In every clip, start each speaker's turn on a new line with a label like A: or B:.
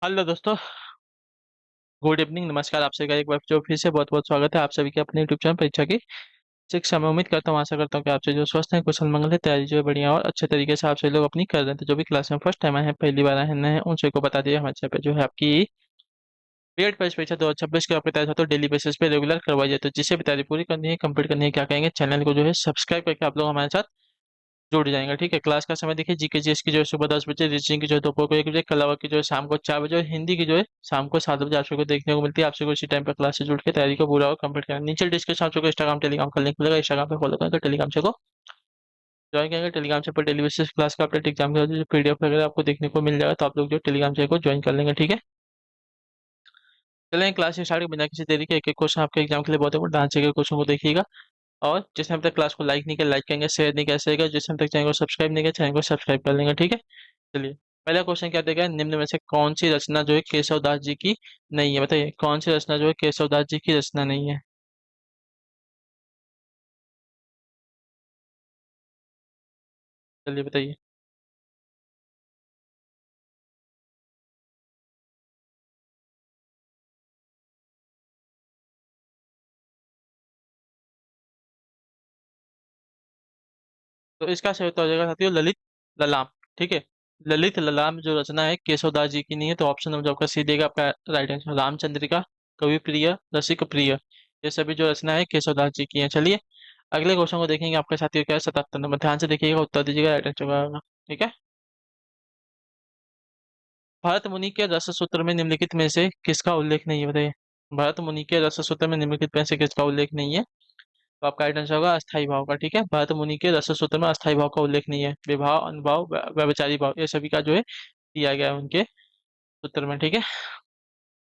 A: Hello दोस्तों। Good evening, नमस्कार। आप सभी का एक बार जो फिर से बहुत बहुत स्वागत है आप सभी के अपने यूट्यूब चैनल परीक्षा की शिक्षा में। उम्मीद करता हूँ, आशा करता हूँ कि आपसे जो स्वस्थ हैं, कुशल मंगल है, तैयारी जो है बढ़िया और अच्छे तरीके से आप सभी लोग अपनी कर रहे हैं। तो जो भी क्लास में फर्स्ट टाइम आए हैं, पहली बार आए हैं, नए हैं, उन सभी को बता दिया हमारे चैनल पे जो है आपकी बीएड परीक्षा 2026 की आपकी तैयारी तो डेली बेसिस पे रेगुलर करवाई जाए। तो जिसे भी तैयारी पूरी करनी है, कंप्लीट करनी है, क्या कहेंगे, चैनल को जो है सब्सक्राइब करके आप लोग हमारे साथ जुड़ जाएंगे। ठीक है, क्लास का समय देखिए, जीके जीएस की जो है सुबह 10 बजे, रीजनिंग की जो है दोपहर को 1 बजे, कला की जो है शाम को 4 बजे, और हिंदी की जो है शाम को 7 बजे आप सबको देखने को मिलती है। आप सबको इसी टाइम पर क्लास से जुड़ के तैयारी को पूरा और कंप्लीट करना। नीचे डिस्क्रिप्शन आप सबको इंस्टाग्राम टेलीग्राम का लिंक मिलेगा, इंस्टाग्राम पे फॉलो करेंगे, टेलीग्राम से को ज्वाइन करेंगे। टेलीग्राम से पर डेली बेसिस क्लास का अपडेट एग्जाम का जो पीडीएफ वगैरह आपको देखने को मिल जाएगा, तो आप लोग जो टेलीग्राम से को ज्वाइन कर लेंगे। ठीक है, चलेंगे क्लास स्टार्ट बिना किसी देरी के। एक एक क्वेश्चन आपके एग्जाम के लिए बहुत इंपॉर्टेंट, डांस के क्वेश्चन को देखिएगा। और जिसने अभी तक क्लास को लाइक नहीं किया, लाइक करेंगे, शेयर नहीं किया, शेयर करेंगे, जिसने अभी तक चैनल को सब्सक्राइब नहीं किया, चैनल को सब्सक्राइब कर लेंगे। ठीक है, चलिए पहला क्वेश्चन क्या देगा, निम्न में से कौन सी रचना जो है केशवदास जी की नहीं है? बताइए, कौन सी रचना जो है केशवदास जी की रचना नहीं है? चलिए बताइए। तो इसका सही उत्तर हो जाएगा साथियों, ललित ललाम। ठीक है, ललित ललाम जो रचना है केशवदास जी की नहीं है। तो ऑप्शन नंबर जो आपका सी देगा आपका राइट आंसर, रामचंद्रिका, कवि प्रिय, रसिक प्रिय, ये सभी जो रचना है केशवदास जी की है। चलिए अगले क्वेश्चन को देखेंगे। आपके साथियों क्या है, 77 नंबर, ध्यान से देखिएगा, उत्तर दीजिएगा, राइट आंसर होगा। ठीक है, भरत मुनि के रस सूत्र में निम्नलिखित में से किसका उल्लेख नहीं है? बताइए, भरत मुनि के रस सूत्र में निम्नलिखित में से किसका उल्लेख नहीं है? तो आपका राइट आंसर होगा अस्थाई भाव का। ठीक है, भरत मुनि के रस सूत्र में अस्थाई भाव का उल्लेख नहीं है। विभाव, अनुभाव, व्यभिचारी भाव, ये सभी का जो है दिया गया है उनके सूत्र में। ठीक है,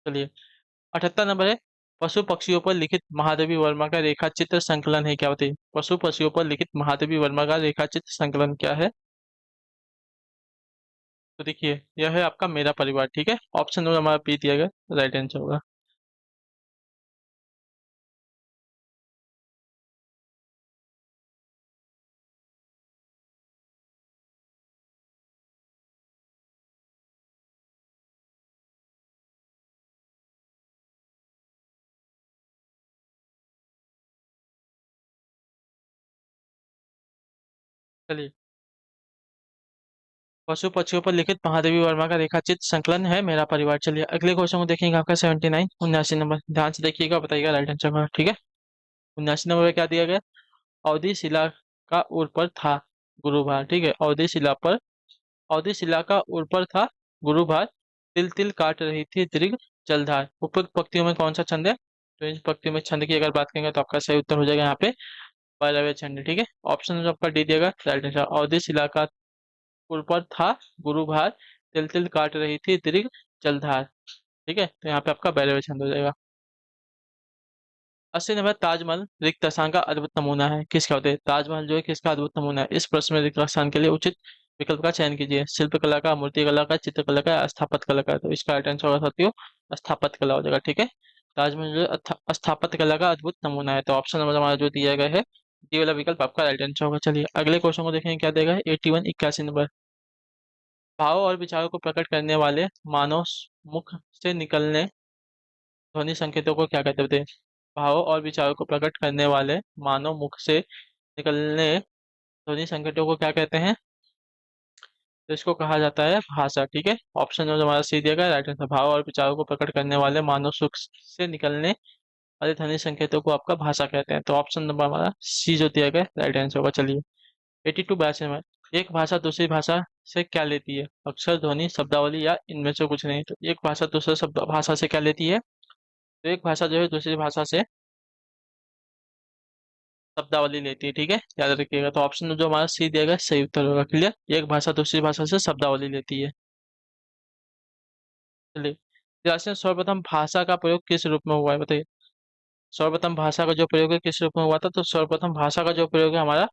A: चलिए 78 नंबर है, पशु पक्षियों पर लिखित महादेवी वर्मा का रेखा चित्र संकलन है क्या? बताइए, पशु पक्षियों पर लिखित महादेवी वर्मा का रेखा चित्र संकलन क्या है? तो देखिए, यह है आपका मेरा परिवार। ठीक है, ऑप्शन नंबर हमारा बी दिया गया, राइट आंसर होगा। चलिए, पशु पक्षियों पर लिखित महादेवी वर्मा का रेखाचित्र संकलन है मेरा परिवार। चलिए अगले क्वेश्चन को देखेंगे, आपका 79 79 नंबर, ध्यान से देखिएगा, बताइएगा राइट आंसर होगा। ठीक है, 79 नंबर में क्या दिया गया, अवधि शिला का उर पर था गुरुभार। ठीक है, अवधि शिला पर, अवधि शिला का उर पर था गुरुभार, तिल तिल काट रही थी दीर्घ जलधार। उपयुक्त पंक्तियों में कौन सा छंद है? तो इन पंक्तियों में छंद की अगर बात करेंगे तो आपका सही उत्तर हो जाएगा यहाँ पे पल्लव छंद। ठीक है, ऑप्शन जो आपका डी दिएगा राइट आंसर, अवधि शिला का उर पर था गुरुभार, तिल तिल काट रही थी दीर्घ जलधार। ठीक है, तो यहाँ पे आपका भैरव छंद हो जाएगा। 80 नंबर, ताजमहल रिक्त स्थान का अद्भुत नमूना है, किसका होता है? ताजमहल जो है किसका अद्भुत नमूना है? इस प्रश्न में रिक्त स्थान के लिए उचित विकल्प का चयन कीजिए। शिल्पकला का, मूर्तिकला का, चित्रकला का, स्थापत्य कला का। तो इसका राइट आंसर होगा साथियों स्थापत्य कला हो जाएगा। ठीक है, ताजमहल जो है स्थापत्य कला का अद्भुत नमूना है। तो ऑप्शन नंबर हमारा जो दिया गया है, डी वाला विकल्प आपका राइट आंसर होगा। चलिए अगले क्वेश्चन को देखेंगे, क्या देगा, 81 81 नंबर, भाव और विचारों को प्रकट करने वाले मानव मुख से निकलने ध्वनि संकेतों को क्या कहते हैं? भावों और विचारों को प्रकट करने वाले मानव मुख से निकलने ध्वनि संकेतों को क्या कहते हैं? तो इसको कहा जाता है भाषा। ठीक है, ऑप्शन जो हमारा सी दिया गया राइट आंसर, भाव और विचारों को प्रकट करने वाले मानव सुख से निकलने वाले ध्वनि संकेतों को आपका भाषा कहते हैं। तो ऑप्शन नंबर हमारा सी जो दिया गया राइट आंसर होगा। चलिए 82 82 में, एक भाषा दूसरी भाषा से क्या लेती है? अक्षर, ध्वनि, शब्दावली, या इनमें से कुछ नहीं? तो एक भाषा दूसरे शब्द भाषा से क्या लेती है? तो एक भाषा जो है दूसरी भाषा से शब्दावली लेती है। ठीक है, याद रखिएगा। तो ऑप्शन जो हमारा सी दिया गया सही उत्तर होगा। क्लियर, एक भाषा दूसरी भाषा से शब्दावली लेती है। चलिए, राष्ट्र में सर्वप्रथम भाषा का प्रयोग किस रूप में हुआ है? बताइए, सर्वप्रथम भाषा का जो प्रयोग है किस रूप में हुआ था? तो सर्वप्रथम भाषा का जो प्रयोग है हमारा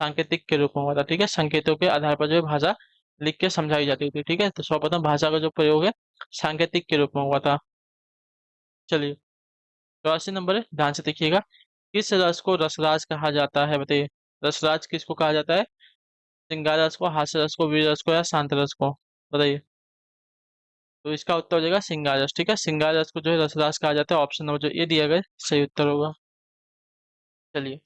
A: सांकेतिक के रूप में हुआ था। ठीक है, संकेतों के आधार पर जो है भाषा लिख के समझाई जाती थी। ठीक है, तो सर्वप्रथम भाषा का जो प्रयोग है सांकेतिक के रूप में हुआ था। चलिए 84 नंबर है, ध्यान से देखिएगा, किस रस को रसराज कहा जाता है? बताइए, रसराज किसको कहा जाता है? श्रृंगार रस को, हास्य रस को, वीर रस को, या शांत रस को? बताइए। तो इसका उत्तर हो जाएगा सिंगारस। ठीक है, सिंगारस को जो है रसराज कहा जाता है। ऑप्शन नंबर जो ये दिया गया है, सही उत्तर होगा। चलिए,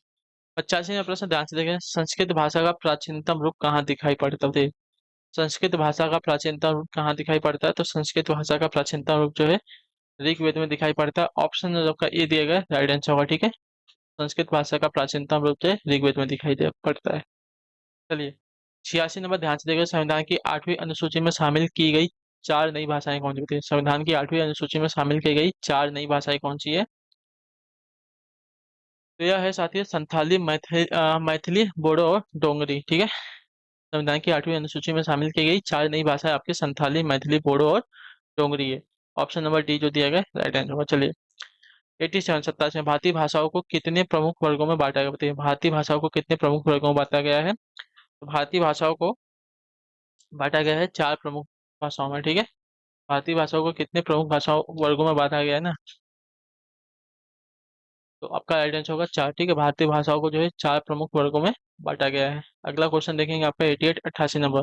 A: 85वां प्रश्न ध्यान से देखें। संस्कृत भाषा का प्राचीनतम रूप कहाँ दिखाई पड़ता है? संस्कृत भाषा का प्राचीनतम रूप कहाँ दिखाई पड़ता है? तो संस्कृत भाषा का प्राचीनतम रूप जो है ऋग्वेद में दिखाई पड़ता है। ऑप्शन आपका ए दिया गया राइट आंसर होगा। ठीक है, संस्कृत भाषा का प्राचीनतम रूप जो है ऋग्वेद में दिखाई दे पड़ता है। चलिए, 86 नंबर ध्यान से देखिए। संविधान की 8वीं अनुसूची में शामिल की गई चार नई भाषाएं कौन सी होती है? संविधान की 8वीं अनुसूची में शामिल की गई चार नई भाषाएं कौन सी है? तो यह है साथियों संथाली, मैथिली, बोडो और डोंगरी। ठीक है, संविधान की 8वीं अनुसूची में शामिल की गई चार नई भाषाएं आपकी संथाली, मैथिली, बोडो और डोंगरी है। ऑप्शन नंबर डी जो दिया गया राइट आंसर होगा। चलिए, 87 87 में भारतीय भाषाओं को कितने प्रमुख वर्गों में बांटा गया बताइए? भारतीय भाषाओं को कितने प्रमुख वर्गों में बांटा गया है? तो भारतीय भाषाओं को बांटा गया है चार प्रमुख भाषाओं में। ठीक है, भारतीय भाषाओं को कितने प्रमुख भाषाओं वर्गों में बांटा गया है ना? तो आपका राइट आंसर होगा चार। ठीक है, भारतीय भाषाओं को जो है चार प्रमुख वर्गों में बांटा गया है। अगला क्वेश्चन देखेंगे आपका 88 88 नंबर।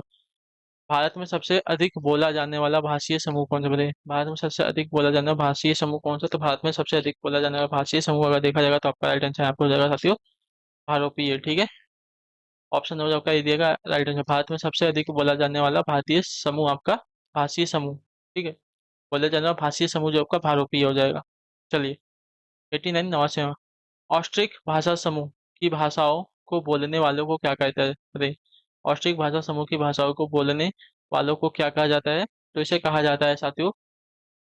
A: भारत में सबसे अधिक बोला जाने वाला भाषीय समूह कौन सा बताइए? भारत में सबसे अधिक बोला जाने वाला भाषीय समूह कौन सा? तो भारत में सबसे अधिक बोला जाने वाला भाषीय समूह अगर देखा जाएगा तो आपका राइट आंसर आपको हो जाएगा साथियों भारोपीय। ठीक है, ऑप्शन नंबर आपका ये दिएगा राइट आंसर। भारत में सबसे अधिक बोला जाने वाला भारतीय समूह आपका भाषीय समूह। ठीक है, बोला जाने वाला भाषीय समूह जो आपका भारोपीय हो जाएगा। चलिए, 89 89 ऑस्ट्रिक भाषा समूह की भाषाओं को बोलने वालों को क्या कहता है बताइए? ऑस्ट्रिक भाषा समूह की भाषाओं को बोलने वालों को क्या कहा जाता है? तो इसे कहा जाता है साथियों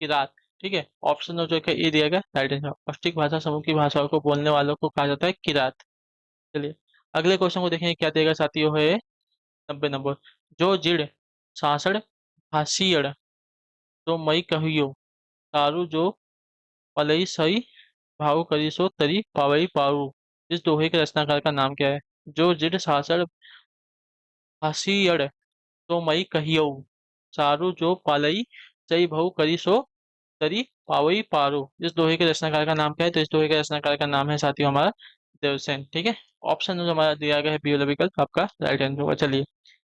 A: किरात। ठीक है, ऑप्शन जो है ये दिया गया राइट आंसर। ऑस्ट्रिक भाषा समूह की भाषाओं को बोलने वालों को कहा जाता है किरात। चलिए, अगले क्वेश्चन को देखेंगे क्या देगा साथियों है 90 नंबर। जो जिड़ सासड़ भाषीयड़ तो मई कहियो तारू जो पलई सई भाव करी सो तरी पावई पारू। इस दोहे के रचनाकार का नाम क्या है? जो जिड सासड़ हसीयड़ तो मई कहियऊ सारू जो पालई सई भाव करी सो तरी पावई पारू। इस दोहे के रचनाकार का नाम क्या है? तो इस दोहे के रचनाकार का नाम है साथियों हमारा देवसेन। ठीक है, ऑप्शन जो हमारा दिया गया है बी वाला विकल्प आपका राइट आंसर होगा। चलिए,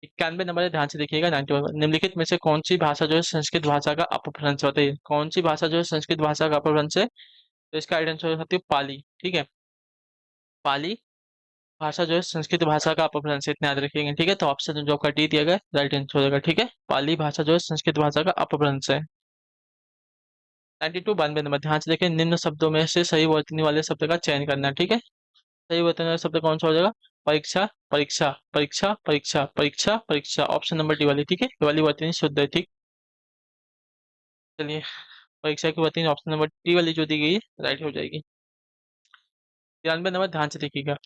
A: 91 नंबर है ध्यान से देखिएगा। 91 निम्नलिखित में से कौन सी भाषा जो है संस्कृत भाषा का अपभ्रंश बताइए? कौन सी भाषा जो है संस्कृत भाषा का अपभ्रंश है? तो इसका राइट आंसर हो सकती है पाली। ठीक है, पाली भाषा जो है संस्कृत भाषा का अपभ्रंश है, इतना याद रखिएगा। ठीक है, तो ऑप्शन जो आपका डी दिया गया राइट आंसर हो जाएगा। ठीक है, पाली भाषा जो है संस्कृत भाषा का अपभ्रंश है। 92 92 नंबर ध्यान से देखें। निम्न शब्दों में से सही वर्तनी वाले शब्द का चयन करना है। ठीक है, सही वर्तनी वाला शब्द कौन सा हो जाएगा? परीक्षा, परीक्षा, परीक्षा, परीक्षा, परीक्षा, परीक्षा। ऑप्शन नंबर डी वाली। ठीक है, ये वाली वर्तनी शुद्ध है। ठीक, चलिए, परीक्षा की वर्तनी ऑप्शन नंबर डी वाली जो दी गई है राइट हो जाएगी। 93 नंबर ध्यान से देखिएगा।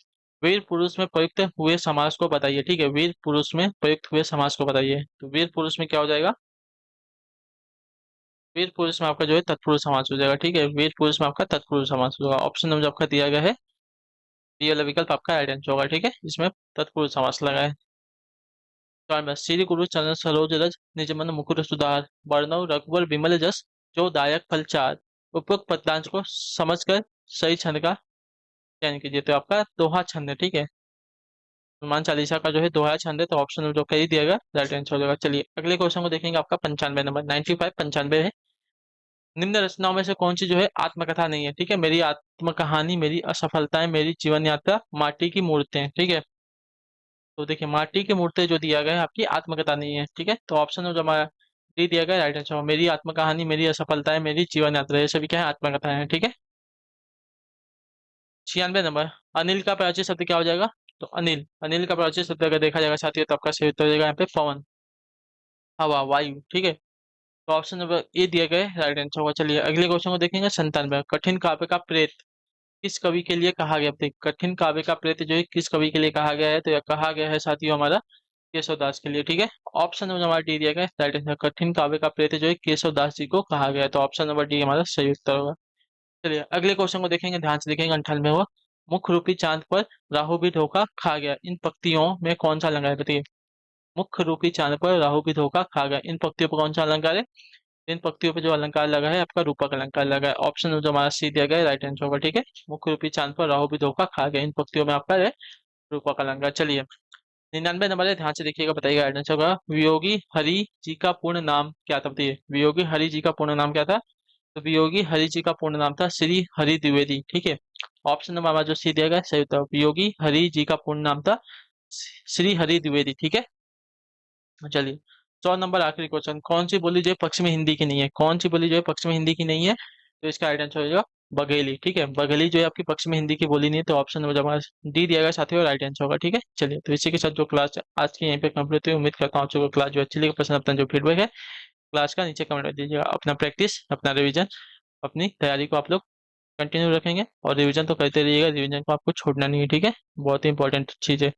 A: वीर पुरुष में प्रयुक्त हुए समास को बताइए। ठीक है, वीर पुरुष में प्रयुक्त हुए समास को बताइए। तो वीर पुरुष में क्या हो जाएगा? वीर पुरुष में आपका जो है तत्पुरुष समास हो जाएगा। ठीक है, वीर पुरुष में आपका तत्पुरुष समास होगा। ऑप्शन नंबर जो आपका दिया गया है ये वाला विकल्प आपका राइट आंसर होगा। ठीक है, इसमें तत्पुरुष समास लगा है। चार में श्री गुरु चरण सरोज रज निज मन मुकुर सुधार वर्णव रघुवर विमल जस जो दायक फल चार। उपरोक्त पदांश को समझकर सही छंद का चयन कीजिए। तो आपका दोहा छंद है। ठीक है, हनुमान चालीसा का जो है दोहा छंद है। तो ऑप्शन जो कही दिया गया राइट आंसर हो जाएगा। चलिए, अगले क्वेश्चन को देखेंगे आपका 95 नंबर 95 95 है। निम्न रचनाओं में से कौन सी जो है आत्मकथा नहीं है? ठीक है, मेरी आत्म कहानी, मेरी असफलताएं, मेरी जीवन यात्रा, माटी की मूर्तें। ठीक है, तो देखिए माटी की मूर्तें जो दिया गया है आपकी आत्मकथा नहीं है। ठीक है, तो ऑप्शन जो हमारा डी दिया गया राइट आंसर, मेरी आत्म कहानी, मेरी असफलताएं, मेरी जीवन यात्रा, ये सभी क्या है आत्मकथा है। ठीक है, 96 नंबर अनिल का प्राचीन शब्द क्या हो जाएगा? तो अनिल, अनिल का प्राचीन शब्द अगर देखा जाएगा साथियों तो आपका सही उत्तर हो जाएगा यहाँ पे पवन, हवा, वायु। ठीक है, तो ऑप्शन नंबर ए दिया गया है राइट आंसर होगा। चलिए, अगले क्वेश्चन को देखेंगे। 97 कठिन काव्य का प्रेत किस कवि के लिए कहा गया? देखिए, कठिन काव्य का प्रेत जो है किस कवि के लिए कहा गया है? तो यह कहा गया है साथियों हमारा केशवदास के लिए। ठीक है, ऑप्शन नंबर हमारा डी दिया गया है राइट आंसर। कठिन काव्य का प्रेत जो है केशवदास जी को कहा गया है। तो ऑप्शन नंबर डी हमारा सही उत्तर होगा। चलिए, अगले क्वेश्चन को देखेंगे ध्यान से देखेंगे। 98 मुख्य रूपी चांद पर राहु भी धोखा खा गया, इन पंक्तियों में कौन सा अलंकार है बताइए? मुख्य रूपी चांद पर राहु भी धोखा खा गया, इन पंक्तियों पर कौन सा अलंकार है? इन पंक्तियों पे जो अलंकार लगा है आपका रूपक अलंकार लगा है। ऑप्शन जो हमारा सी दिया गया है राइट आंसर होगा। ठीक है, मुख्य रूपी चांद पर राहु भी धोखा खा गया, इन पंक्तियों में आपका है रूपक अलंकार। चलिए, 99 नंबर है, ध्यान से देखिएगा, बताइएगा राइट आंसर होगा। वियोगी हरि जी का पूर्ण नाम क्या था, बताइए वियोगी हरि जी का पूर्ण नाम क्या था। तो वियोगी हरि जी का पूर्ण नाम था श्री हरि द्विवेदी, ठीक है। ऑप्शन नंबर हमारा जो सी दिया गया है, सही उत्तर वियोगी हरि जी का पूर्ण नाम था श्री हरि द्विवेदी, ठीक है। चलिए 100 नंबर आखिरी क्वेश्चन, कौन सी बोली जो है पश्चिमी हिंदी की नहीं है, कौन सी बोली जो है पश्चिमी हिंदी की नहीं है, तो इसका राइट आंसर हो जाएगा बघेली, ठीक है। बघेली जो है आपकी पश्चिमी हिंदी की बोली नहीं है, तो ऑप्शन नंबर हमारा डी दिया गया साथी और राइट आंसर होगा, ठीक है। चलिए तो इसी के साथ जो क्लास आज की यहीं पे कंप्लीट हुई, उम्मीद करता हूँ आपको क्लास जो अच्छी लगी, पसंद अपना जो फीडबैक है क्लास का नीचे कमेंट में दीजिएगा। अपना प्रैक्टिस, अपना रिवीजन, अपनी तैयारी को आप लोग कंटिन्यू रखेंगे और रिवीजन तो करते रहिएगा, रिवीजन को आपको छोड़ना नहीं है, ठीक है। बहुत ही इंपॉर्टेंट चीज़ है।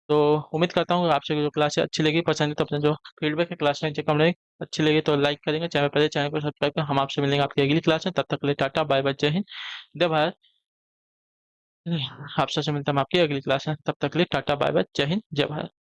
A: तो उम्मीद करता हूँ आपसे जो क्लास है अच्छी लगी, पसंद है तो अपना जो फीडबैक है क्लास में नीचे कमेंट में, अच्छी लगी तो लाइक करेंगे, चैनल पर चैनल को सब्सक्राइब करें। हम आपसे मिलेंगे आपकी अगली क्लास में, तब तक के लिए टाटा बाय बाय, जय हिंद, जय भारत। आपसे मिलता हम आपकी अगली क्लास में, तब तक के लिए टाटा बाय बाय, जय हिंद, जय भारत।